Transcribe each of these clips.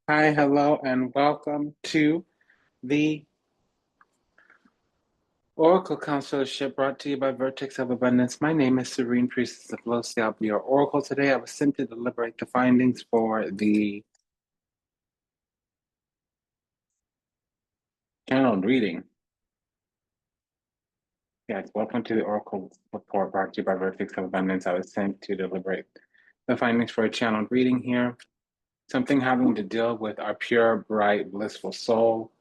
Hi, hello, and welcome to the Oracle Consulship brought to you by Vertex of Abundance. My name is Serene Priestess of Losi. I'll be your Oracle today. I was sent to deliberate the findings for the channeled reading. Yes, welcome to the Oracle report brought to you by Vertex of Abundance. I was sent to deliberate the findings for a channeled reading here. Something having to deal with our pure, bright, blissful soul.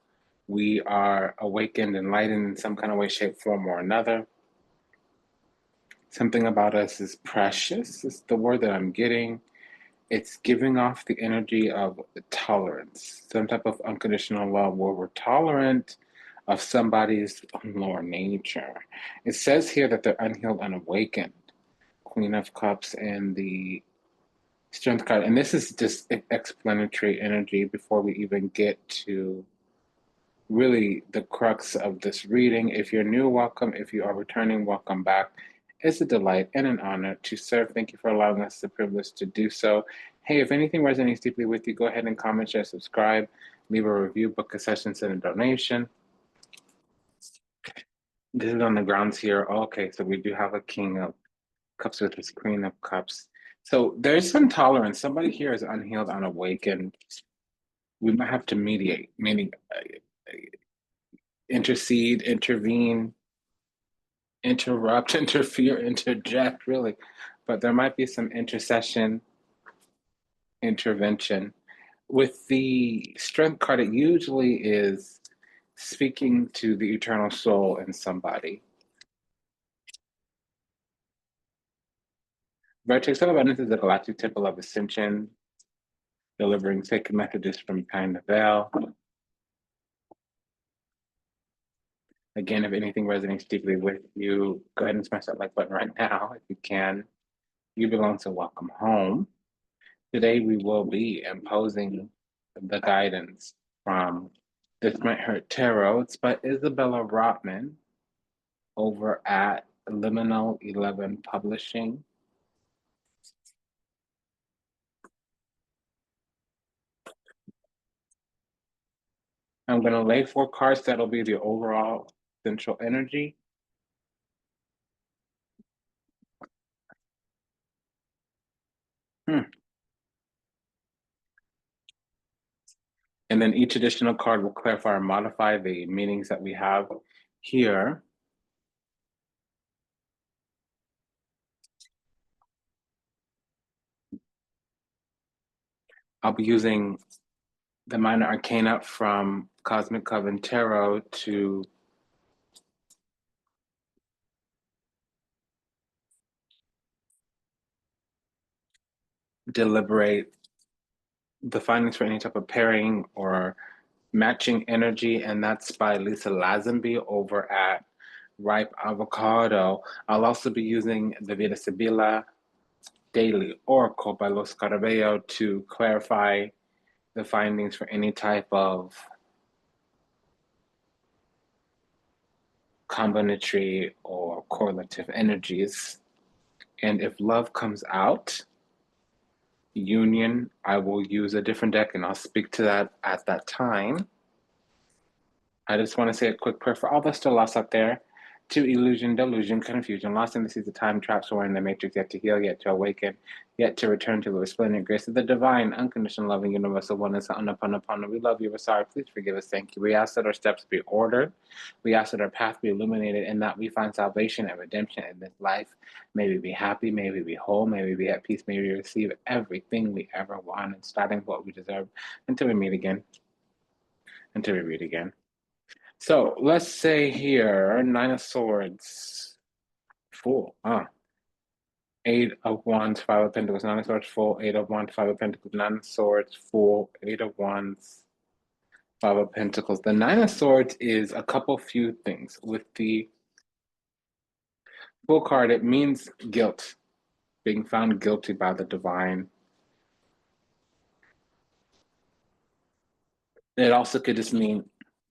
We are awakened, enlightened in some kind of way, shape, form, or another. Something about us is precious, is the word that I'm getting. It's giving off the energy of tolerance, some type of unconditional love where we're tolerant of somebody's lower nature. It says here that they're unhealed, unawakened. Queen of Cups and the Strength card. And this is just explanatory energy before we even get to really the crux of this reading. If you're new, welcome. If you are returning, welcome back. It's a delight and an honor to serve. Thank you for allowing us the privilege to do so. Hey, if anything resonates deeply with you, go ahead and comment, share, subscribe, leave a review, book a session, send a donation. This is on the grounds here. Okay, so we do have a King of Cups with this Queen of Cups. So there's some tolerance. Somebody here is unhealed, unawakened. We might have to mediate, meaning intercede, intervene, interrupt, interfere, interject, really. But there might be some intercession, intervention. With the Strength card, it usually is speaking to the eternal soul in somebody. Vertex of Abundance is the Galactic Temple of Ascension, delivering sacred messages from behind the veil. Again, if anything resonates deeply with you, go ahead and smash that like button right now if you can. You belong to Welcome Home. Today we will be imposing the guidance from This Might Hurt Tarot. It's by Isabella Rotman over at Liminal 11 Publishing. I'm going to lay 4 cards. That'll be the overall central energy. And then each additional card will clarify or modify the meanings that we have here. I'll be using the minor arcana from Cosmic Coven Tarot to deliberate the findings for any type of pairing or matching energy, and that's by Lisa Lazenby over at Ripe Avocado. I'll also be using the Vida Sibila Daily Oracle by Los Carabello to clarify the findings for any type of combinatory or correlative energies. And if love comes out, union, I will use a different deck and I'll speak to that at that time. I just want to say a quick prayer for all the still lost out there to illusion, delusion, confusion, lost in the seas of time, traps, or in the matrix, yet to heal, yet to awaken, yet to return to the resplendent grace of the divine, unconditional, loving, universal oneness, unupon. We love you, we're sorry, please forgive us, thank you. We ask that our steps be ordered. We ask that our path be illuminated and that we find salvation and redemption in this life. May we be happy, may we be whole, may we be at peace, may we receive everything we ever want and starting what we deserve until we meet again, until we read again. So let's say here, 9 of Swords, Fool. 8 of Wands, 5 of Pentacles, 9 of Swords, Fool, 8 of Wands, 5 of Pentacles, 9 of Swords, Fool, 8 of Wands, 5 of Pentacles. The 9 of Swords is a couple few things. With the Fool card, it means guilt, being found guilty by the divine. It also could just mean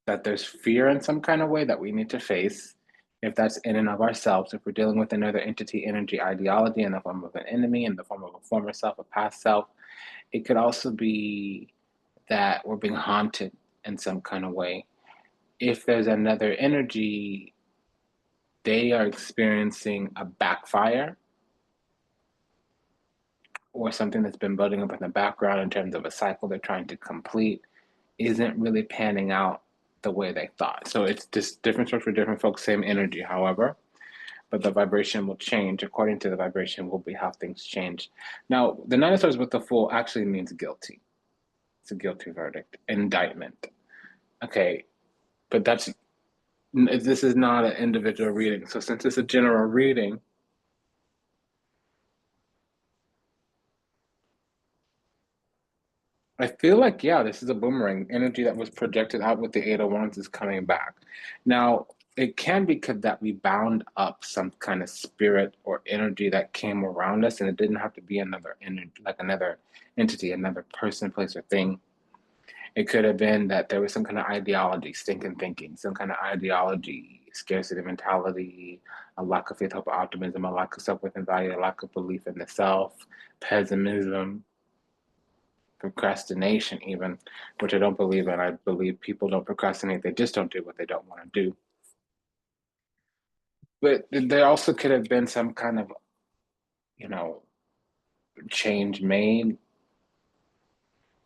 that there's fear in some kind of way that we need to face. If that's in and of ourselves, if we're dealing with another entity, energy, ideology in the form of an enemy, in the form of a former self, a past self, it could also be that we're being haunted in some kind of way. If there's another energy, they are experiencing a backfire or something that's been building up in the background in terms of a cycle they're trying to complete isn't really panning out the way they thought. So it's just different strokes for different folks, same energy, however, but the vibration will change. According to the vibration will be how things change. Now, the Nine of Swords with the Fool actually means guilty. It's a guilty verdict, indictment. Okay, but this is not an individual reading. So since it's a general reading, I feel like, yeah, this is a boomerang. Energy that was projected out with the Eight of Wands is coming back. Now, it can be that we bound up some kind of spirit or energy that came around us, and it didn't have to be another energy, like another entity, another person, place, or thing. It could have been that there was some kind of ideology, stinking thinking, some kind of ideology, scarcity mentality, a lack of faith, hope, optimism, a lack of self-worth and value, a lack of belief in the self, pessimism, procrastination even, which I don't believe in. I believe people don't procrastinate, they just don't do what they don't want to do. But there also could have been some kind of, you know, change made,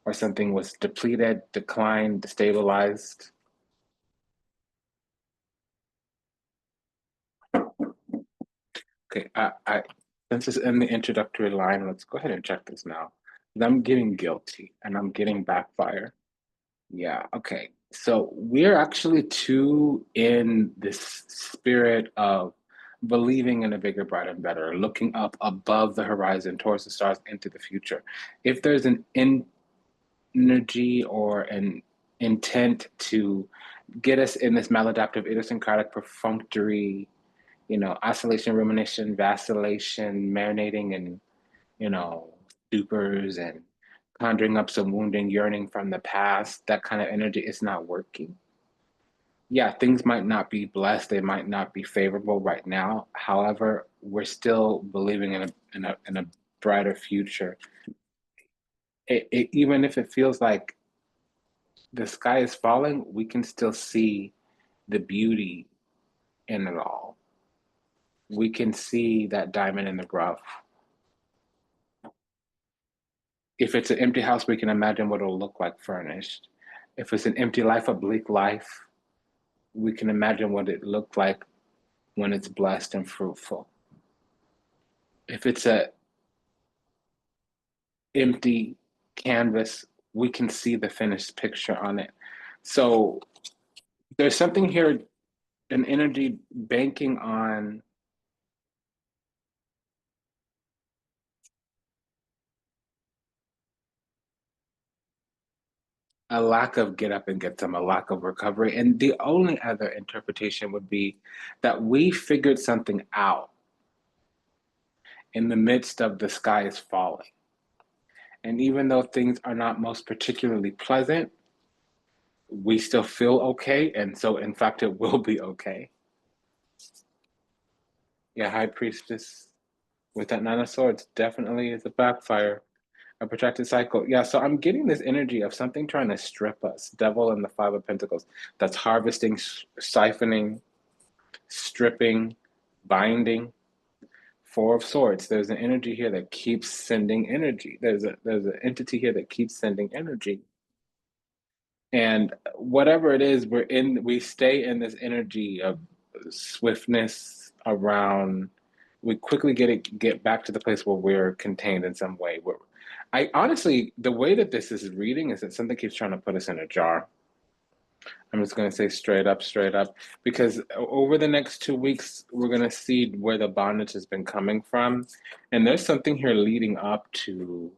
or something was depleted, declined, destabilized. Okay, since it's in the introductory line, let's go ahead and check this now. I'm getting guilty and I'm getting backfire. Yeah, okay. So we're actually too in this spirit of believing in a bigger, brighter, and better, looking up above the horizon towards the stars into the future. If there's an energy or an intent to get us in this maladaptive, idiosyncratic, perfunctory, oscillation, rumination, vacillation, marinating, and, stupors and conjuring up some wounding, yearning from the past, that kind of energy is not working. Yeah, things might not be blessed, they might not be favorable right now. However, we're still believing in a brighter future. Even if it feels like the sky is falling, we can still see the beauty in it all. We can see that diamond in the rough. If it's an empty house, we can imagine what it'll look like furnished. If it's an empty life, a bleak life, we can imagine what it looked like when it's blessed and fruitful. If it's a empty canvas, we can see the finished picture on it. So there's something here, an energy banking on a lack of get up and get some, a lack of recovery. And the only other interpretation would be that we figured something out in the midst of the sky is falling. And even though things are not most particularly pleasant, we still feel okay. And so, in fact, it will be okay. Yeah, High Priestess with that Nine of Swords definitely is a backfire, a protracted cycle. Yeah, so I'm getting this energy of something trying to strip us. Devil and the Five of Pentacles. That's harvesting, siphoning, stripping, binding. Four of Swords. There's an energy here that keeps sending energy. There's an entity here that keeps sending energy. And whatever it is, we stay in this energy of swiftness around. We quickly get back to the place where we're contained in some way. I honestly, the way that this is reading is that something keeps trying to put us in a jar. I'm just going to say straight up, because over the next 2 weeks, we're going to see where the bondage has been coming from. And there's something here leading up to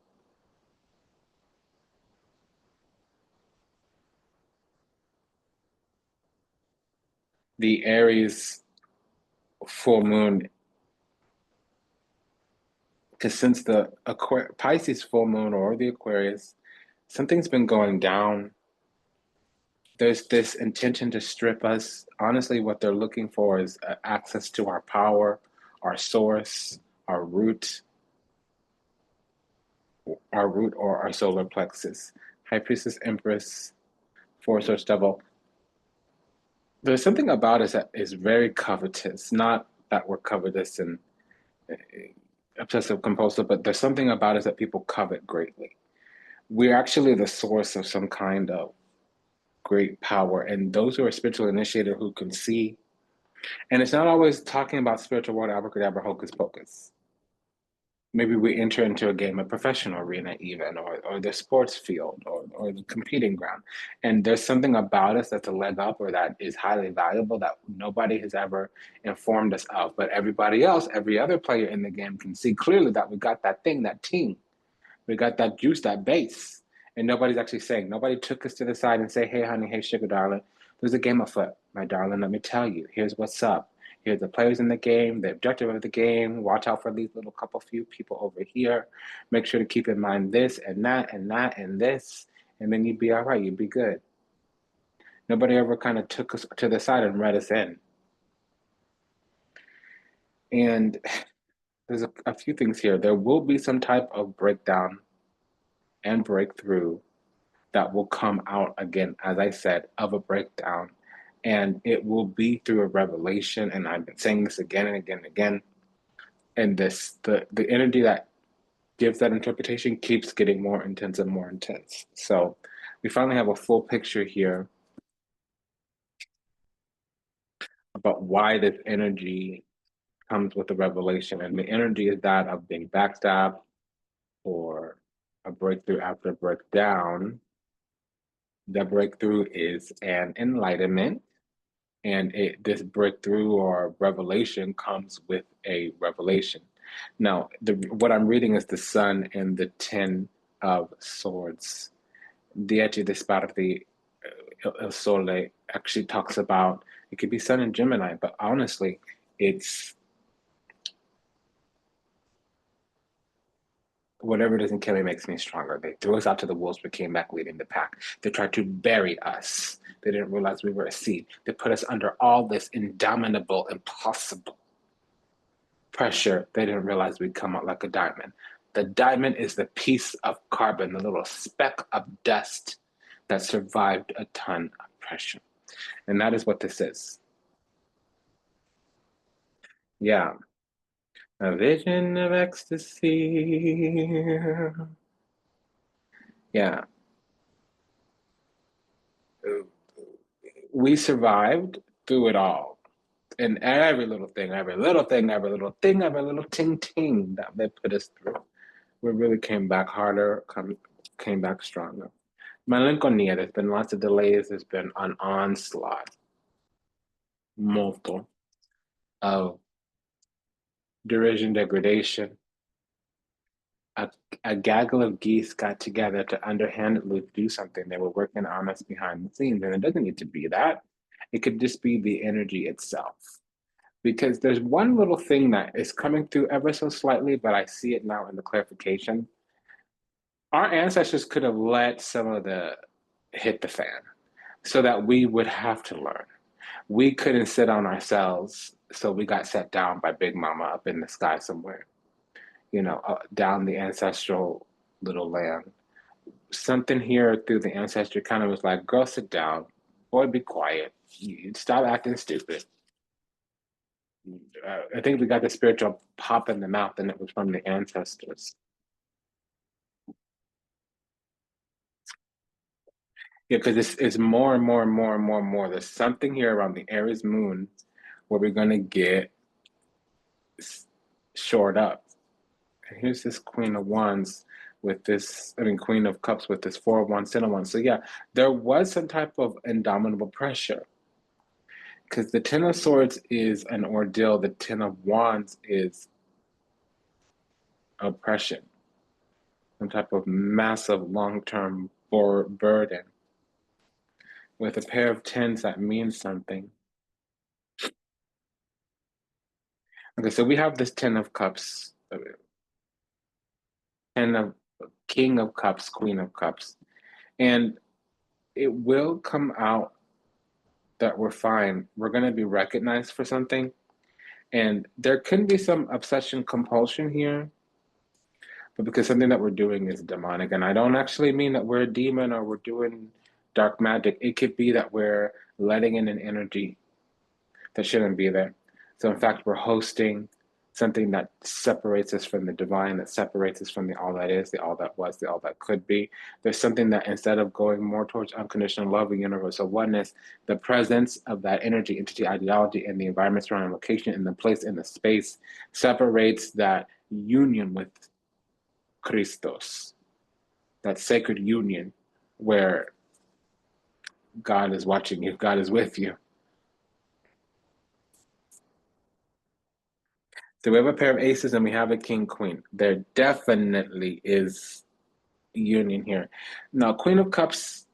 the Aries full moon. Because since the Pisces full moon or the Aquarius, something's been going down. There's this intention to strip us. Honestly, what they're looking for is access to our power, our source, our root or our solar plexus. High Priestess, Empress, Four Swords, Devil. There's something about us that is very covetous. Not that we're covetous and obsessive compulsive, but there's something about us that people covet greatly. We're actually the source of some kind of great power, and those who are spiritually initiated who can see. And it's not always talking about spiritual world, abracadabra, hocus pocus. Maybe we enter into a game, a professional arena even, or the sports field, or the competing ground. And there's something about us that's a leg up or that is highly valuable that nobody has ever informed us of. But everybody else, every other player in the game can see clearly that we got that thing, that team. We got that juice, that base. And nobody's actually saying, nobody took us to the side and say, hey, honey, hey, sugar, darling, there's a game afoot, my darling. Let me tell you, here's what's up. Here's the players in the game, the objective of the game. Watch out for these little couple few people over here. Make sure to keep in mind this and that and that and this. And then you'd be all right. You'd be good. Nobody ever kind of took us to the side and read us in. And there's a few things here. There will be some type of breakdown and breakthrough that will come out again, as I said, of a breakdown. And it will be through a revelation. And I've been saying this again and again and again. And the energy that gives that interpretation keeps getting more intense and more intense. So we finally have a full picture here about why this energy comes with the revelation. And the energy is that of being backstabbed or a breakthrough after a breakdown. The breakthrough is an enlightenment, and this breakthrough or revelation comes with a revelation. Now, what I'm reading is the Sun and the Ten of Swords. Dieci de Sparti il Sole actually talks about, it could be Sun and Gemini, but honestly, it's whatever doesn't kill me makes me stronger. They threw us out to the wolves, but came back leading the pack. They tried to bury us. They didn't realize we were a seed. They put us under all this indomitable, impossible pressure. They didn't realize we'd come out like a diamond. The diamond is the piece of carbon, the little speck of dust that survived a ton of pressure. And that is what this is. Yeah. A vision of ecstasy. Yeah. We survived through it all. And every little thing, every little thing, every little thing, every little ting ting that they put us through. We really came back harder, came back stronger. Melancholia, there's been lots of delays, there's been an onslaught, multiple, of derision, degradation. A, a gaggle of geese got together to underhandedly do something. They were working on us behind the scenes, and it doesn't need to be that. It could just be the energy itself. Because there's one little thing that is coming through ever so slightly, but I see it now in the clarification. Our ancestors could have let some of the hit the fan so that we would have to learn. We couldn't sit on ourselves, so we got set down by Big Mama up in the sky somewhere, down the ancestral little land. Something here through the ancestry kind of was like, girl, sit down. Boy, be quiet. You stop acting stupid. I think we got the spiritual pop in the mouth, and it was from the ancestors. Yeah, because it's more and more and more and more and more. There's something here around the Aries moon where we're going to get shored up. And here's this Queen of Wands with this, Queen of Cups with this Four of Wands, Ten of Wands. So yeah, there was some type of indomitable pressure. Because the Ten of Swords is an ordeal, the Ten of Wands is oppression, some type of massive long-term burden. With a pair of tens, that means something. Okay, so we have this Ten of Cups, Ten of King of Cups, Queen of Cups, and it will come out that we're fine. We're going to be recognized for something, and there can be some obsession compulsion here, but because something that we're doing is demonic. And I don't actually mean that we're a demon or we're doing dark magic. It could be that we're letting in an energy that shouldn't be there. So in fact, we're hosting something that separates us from the divine, that separates us from the all that is, the all that was, the all that could be. There's something that instead of going more towards unconditional love and universal oneness, the presence of that energy, entity, ideology, and the environment, surrounding location, and the place in the space separates that union with Christos, that sacred union where God is watching you, God is with you. So we have a pair of aces and we have a king queen. There definitely is union here. Now, Queen of Cups,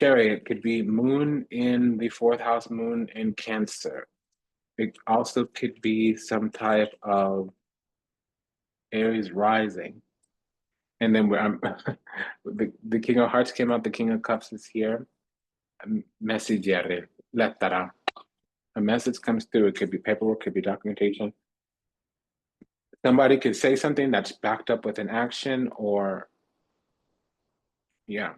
Chariot could be moon in the fourth house, moon in Cancer. It also could be some type of Aries rising. And then the King of Hearts came out, the King of Cups is here. Messaggere, lettera. A message comes through. It could be paperwork, could be documentation. Somebody could say something that's backed up with an action or, yeah.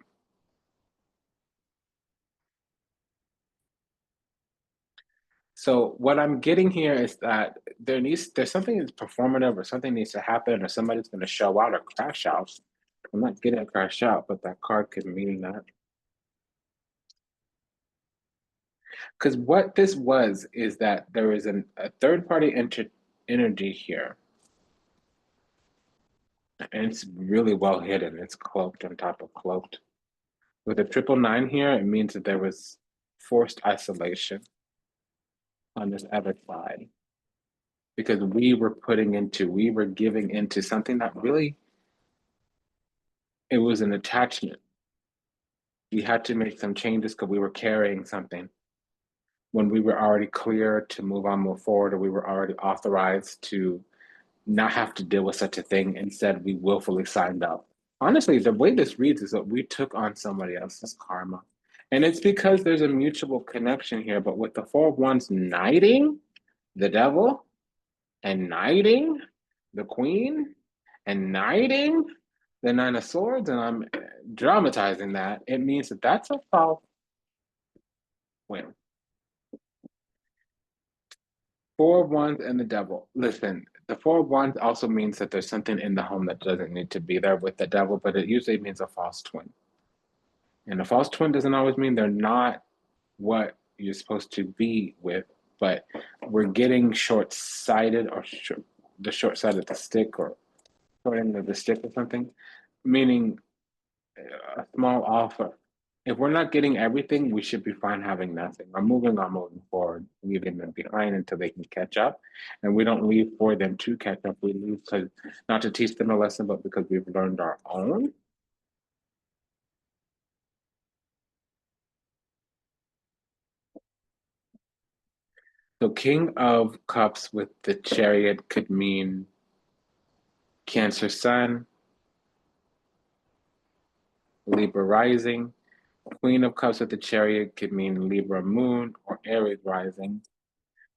So what I'm getting here is that there's something that's performative or something needs to happen or somebody's going to show out or crash out. I'm not getting a crash out, but that card could mean that. Because what this was is that there is a third party energy here. And it's really well hidden. It's cloaked on top of cloaked. With a 999 here, it means that there was forced isolation on this other side. Because we were giving into something that really, it was an attachment. We had to make some changes because we were carrying something when we were already clear to move on, move forward, or we were already authorized to not have to deal with such a thing. Instead, we willfully signed up. Honestly, the way this reads is that we took on somebody else's karma. And it's because there's a mutual connection here. But with the Four of Wands knighting the devil and knighting the queen and knighting the Nine of Swords, and I'm dramatizing that, it means that that's a false win. Four of Wands and the devil. Listen, the Four of Wands also means that there's something in the home that doesn't need to be there with the devil, but it usually means a false twin. And a false twin doesn't always mean they're not what you're supposed to be with, but we're getting short-sighted or the short side of the stick or short end of the stick or something, meaning a small offer. If we're not getting everything, we should be fine having nothing. Or moving on, moving forward, leaving them behind until they can catch up. And we don't leave for them to catch up. We leave because not to teach them a lesson, but because we've learned our own. So King of Cups with the Chariot could mean Cancer Sun, Libra Rising. Queen of Cups with the Chariot could mean Libra Moon or Aries Rising.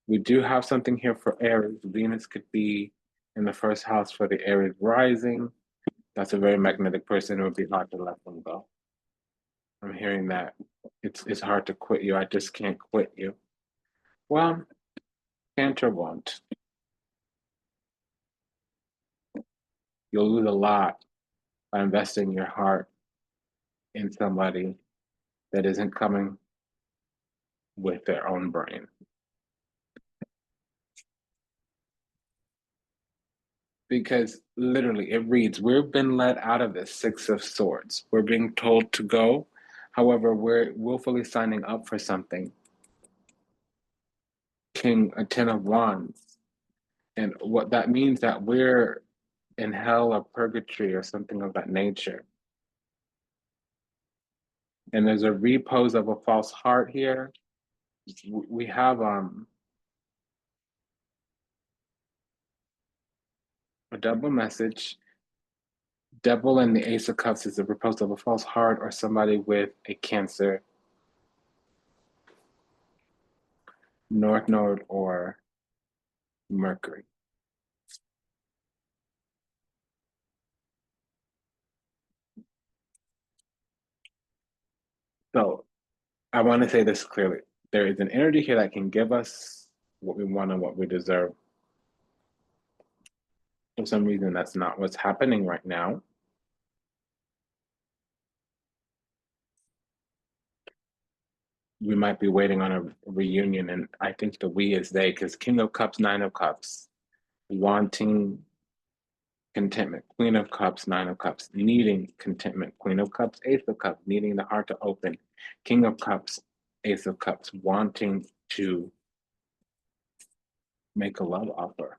We do have something here for Aries. Venus could be in the first house for the Aries Rising. That's a very magnetic person. It would be hard to let them go. I'm hearing that it's hard to quit you. I just can't quit you. Well, can't or won't. You'll lose a lot by investing your heart in somebody that isn't coming with their own brain. Because literally it reads, we've been let out of this Six of Swords. We're being told to go. However, we're willfully signing up for something. A 10 of Wands. And what that means that we're in hell or purgatory or something of that nature. And there's a repose of a false heart here. We have a double message. Devil and the Ace of Cups is a repose of a false heart or somebody with a Cancer, North Node, or Mercury. So I want to say this clearly. There is an energy here that can give us what we want and what we deserve. For some reason, that's not what's happening right now. We might be waiting on a reunion, and I think the we is they, because King of Cups, Nine of Cups, wanting contentment, Queen of Cups, Nine of Cups, needing contentment, Queen of Cups, Ace of Cups, needing the heart to open, King of Cups, Ace of Cups, wanting to make a love offer.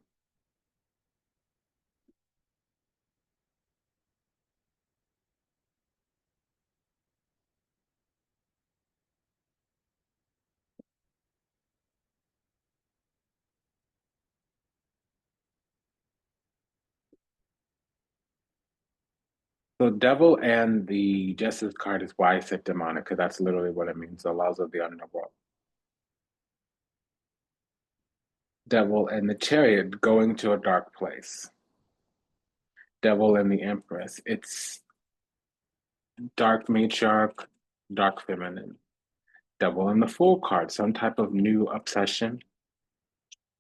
So devil and the justice card is why I said demonic, because that's literally what it means, the laws of the underworld. Devil and the chariot going to a dark place. Devil and the empress. It's dark matriarch, dark feminine. Devil and the fool card, some type of new obsession,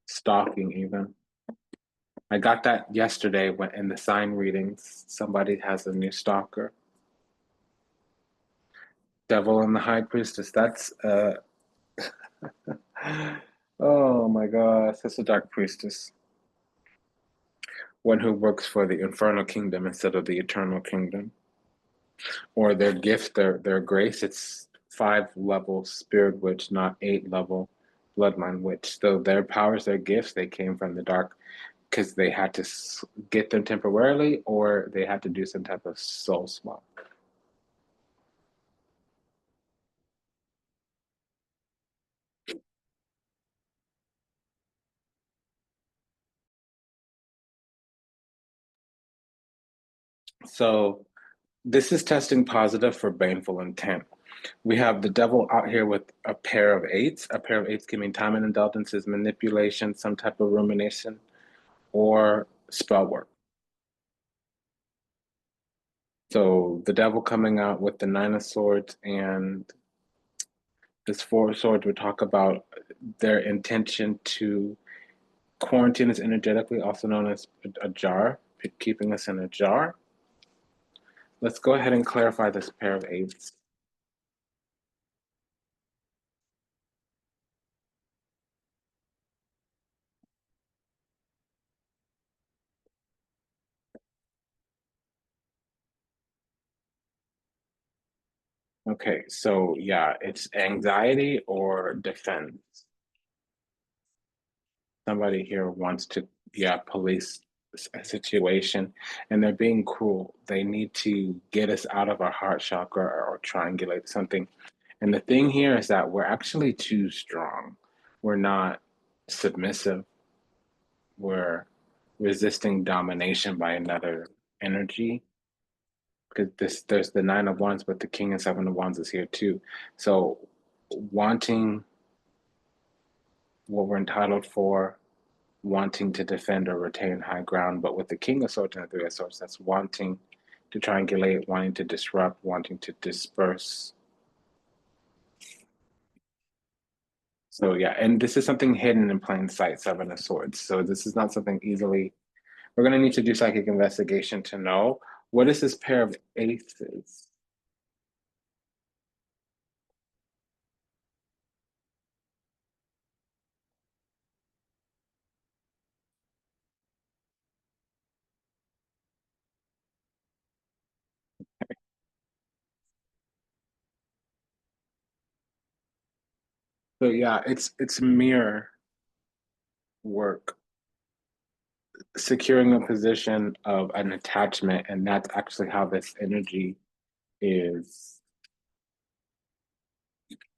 stalking even. I got that yesterday when in the sign readings. Somebody has a new stalker. Devil and the high priestess. That's oh my gosh, that's a dark priestess. One who works for the infernal kingdom instead of the eternal kingdom. Or their gift, their grace, it's 5 level spirit witch, not 8 level bloodline witch. So their powers, their gifts, they came from the dark because they had to get them temporarily, or they had to do some type of soul swap. So this is testing positive for baneful intent. We have the devil out here with a pair of eights. A pair of eights can mean time and indulgences, manipulation, some type of rumination, or spell work. So the devil coming out with the Nine of Swords and this Four of Swords would talk about their intention to quarantine us energetically, also known as a jar, keeping us in a jar. Let's go ahead and clarify this pair of eights. Okay, so yeah, it's anxiety or defense. Somebody here wants to, yeah, police a situation and they're being cruel. They need to get us out of our heart chakra or triangulate something. And the thing here is that we're actually too strong. We're not submissive. We're resisting domination by another energy. Because there's the Nine of Wands, but the King and Seven of Wands is here too. So wanting what we're entitled for, wanting to defend or retain high ground, but with the King of Swords and the Three of Swords, that's wanting to triangulate, wanting to disrupt, wanting to disperse. So yeah, and this is something hidden in plain sight, Seven of Swords. So this is not something easily. We're going to need to do psychic investigation to know what is this pair of aces. So yeah, it's mirror work, securing a position of an attachment, and that's actually how this energy is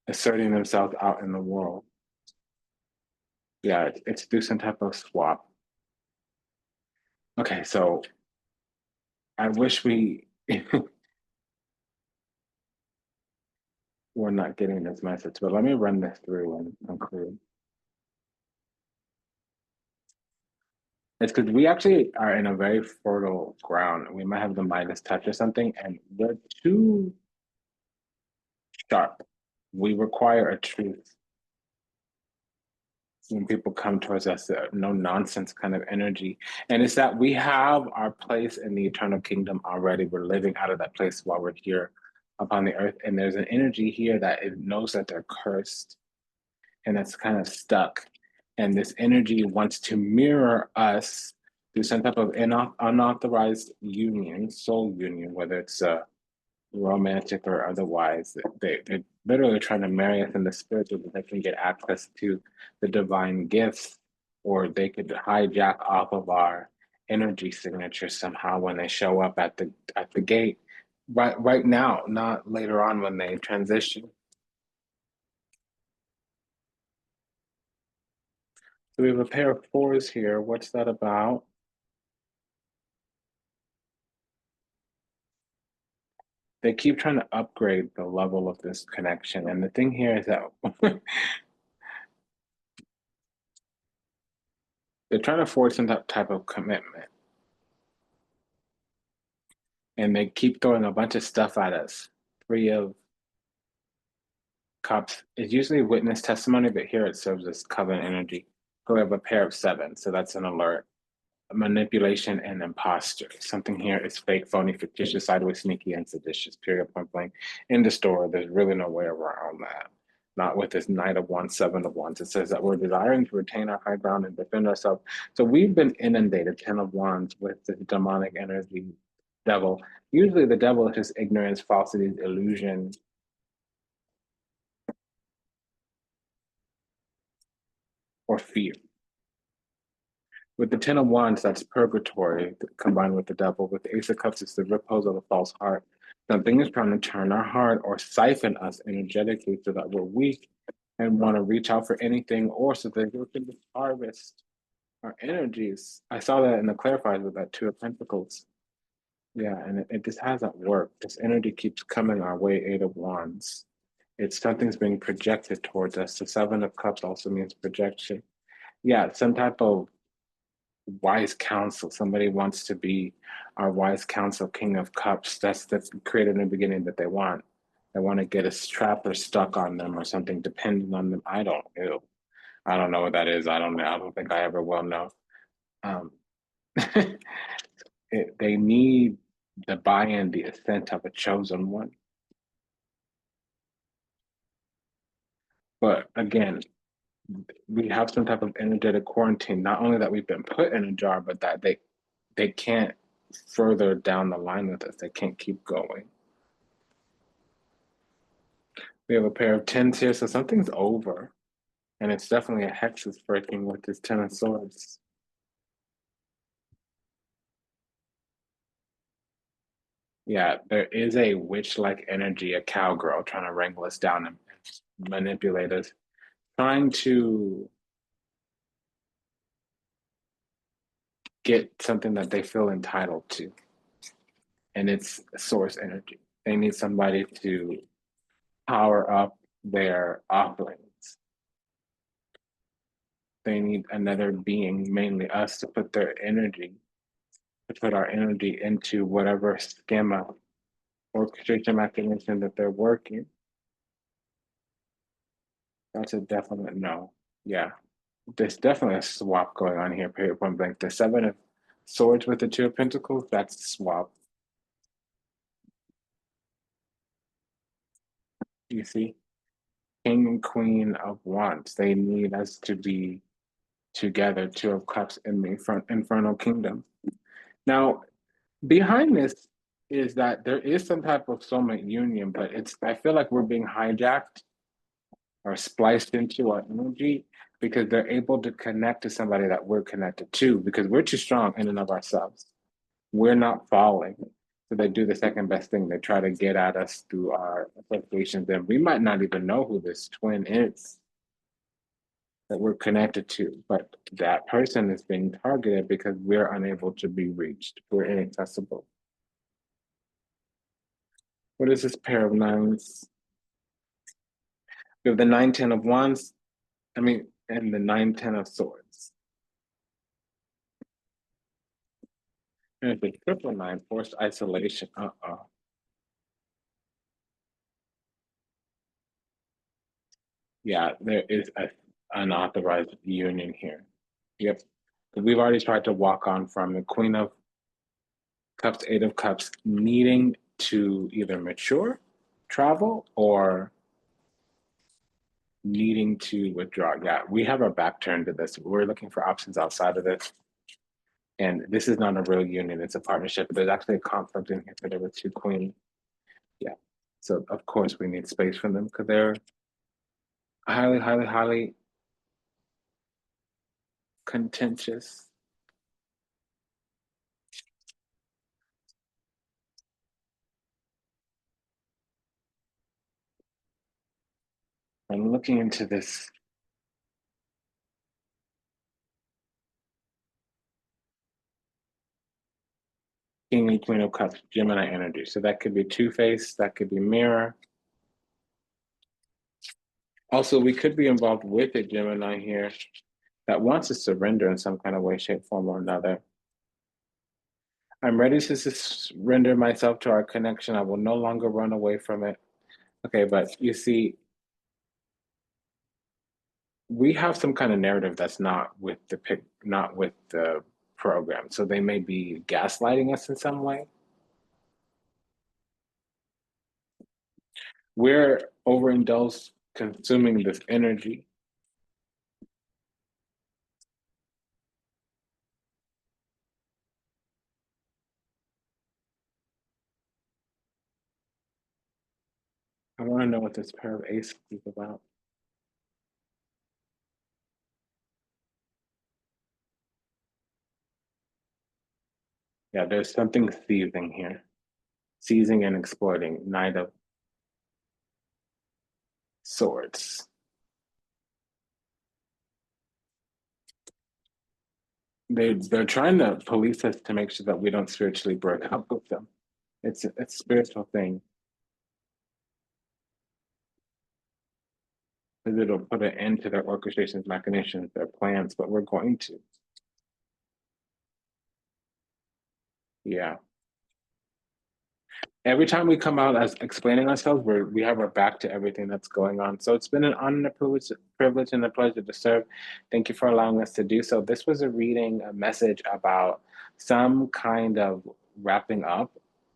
asserting themselves out in the world. Yeah, it's through some type of swap. Okay, so I wish we were not getting this message, but let me run this through and conclude. It's because we actually are in a very fertile ground. We might have the Midas touch or something, and we're too sharp. We require a truth. When people come towards us, no nonsense kind of energy. And it's that we have our place in the eternal kingdom already. We're living out of that place while we're here upon the earth. And there's an energy here that it knows that they're cursed and that's kind of stuck. And this energy wants to mirror us through some type of unauthorized union, soul union, whether it's romantic or otherwise. They're literally trying to marry us in the spiritual so that they can get access to the divine gifts, or they could hijack off of our energy signature somehow when they show up at the gate. Right now, not later on when they transition. So we have a pair of fours here. What's that about? They keep trying to upgrade the level of this connection. And the thing here is that they're trying to force some type of commitment. And they keep throwing a bunch of stuff at us. Three of Cups is usually witness testimony, but here it serves as covenant energy. So we have a pair of seven, so that's an alert. Manipulation and impostor. Something here is fake, phony, fictitious, sideways, sneaky, and seditious. Period. Point blank. In the store, there's really no way around that. Not with this Knight of Wands, Seven of Wands. It says that we're desiring to retain our high ground and defend ourselves. So we've been inundated, Ten of Wands, with this demonic energy, devil. Usually the devil is just ignorance, falsity, illusion, or fear. With the Ten of Wands, that's purgatory combined with the devil. With the Ace of Cups, it's the repose of the false heart. Something is trying to turn our heart or siphon us energetically so that we're weak and want to reach out for anything, or so that we can harvest our energies. I saw that in the clarifiers with that Two of Pentacles. Yeah, and it just hasn't worked. This energy keeps coming our way, Eight of Wands. It's something's being projected towards us. The Seven of Cups also means projection. Yeah, some type of wise counsel. Somebody wants to be our wise counsel, King of Cups. That's created in the beginning that they want. They want to get a trap or stuck on them or something, depending on them. I don't know what that is. I don't know. I don't think I ever will know. Um, they need the buy-in, the assent of a chosen one. But again, we have some type of energetic quarantine. Not only that we've been put in a jar, but that they can't further down the line with us. They can't keep going. We have a pair of tens here, so something's over. And it's definitely a hex is breaking with this Ten of Swords. Yeah, there is a witch-like energy, a cowgirl trying to wrangle us down and manipulate us, trying to get something that they feel entitled to. And it's source energy. They need somebody to power up their offerings. They need another being, mainly us, to put their energy, to put our energy into whatever schema orchestration mechanism that they're working. That's a definite no. Yeah. There's definitely a swap going on here, period point blank. The Seven of Swords with the Two of Pentacles, that's a swap. You see? King and Queen of Wands. They need us to be together, Two of Cups in the Infernal Kingdom. Now, behind this is that there is some type of soulmate union, but I feel like we're being hijacked or spliced into our energy because they're able to connect to somebody that we're connected to because we're too strong in and of ourselves. We're not falling. So they do the second best thing. They try to get at us through our associations, and we might not even know who this twin is that we're connected to, but that person is being targeted because we're unable to be reached. We're inaccessible. What is this pair of nines? We have the 9-10 of wands, and the 9-10 of swords. And it's a triple nine, forced isolation. Uh-oh. Yeah, there is a unauthorized union here. Yep. We've already tried to walk on from the Queen of Cups, Eight of Cups, needing to either mature, travel, or needing to withdraw. Yeah, we have our back turned to this. We're looking for options outside of this. And this is not a real union, it's a partnership. There's actually a conflict in here because there were two queens. Yeah. So of course we need space for them because they're highly, highly, highly contentious. I'm looking into this King and Queen of Cups, Gemini energy. So that could be Two-Face, that could be Mirror. Also, we could be involved with a Gemini here that wants to surrender in some kind of way, shape, form, or another. I'm ready to surrender myself to our connection. I will no longer run away from it. Okay, but you see, we have some kind of narrative that's not with the not with the program. So they may be gaslighting us in some way. We're overindulged consuming this energy. I want to know what this pair of aces is about. Yeah, there's something seizing here. Seizing and exploiting. Knight of Swords. They're trying to police us to make sure that we don't spiritually break up with them. It's a spiritual thing. Because it'll put an end to their orchestrations, machinations, their plans, but we're going to. Yeah. Every time we come out as explaining ourselves, we have our back to everything that's going on. So it's been an honor, and a privilege and a pleasure to serve. Thank you for allowing us to do so. This was a reading, a message about some kind of wrapping up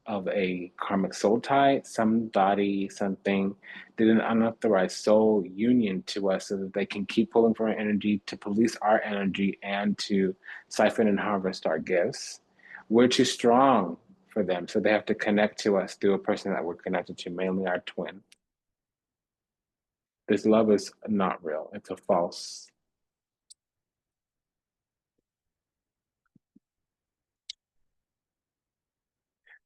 of a karmic soul tie. Somebody, something did an unauthorized soul union to us so that they can keep pulling for our energy, to police our energy, and to siphon and harvest our gifts. We're too strong for them. So they have to connect to us through a person that we're connected to, mainly our twin. This love is not real. It's a false.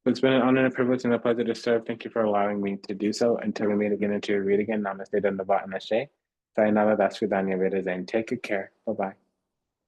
But it's been an honor and a privilege and a pleasure to serve. Thank you for allowing me to do so. Until we meet again into your read again, namaste, dandava, and ashe. Sayonara, that's Vidanya Vedazane. Take good care. Bye-bye.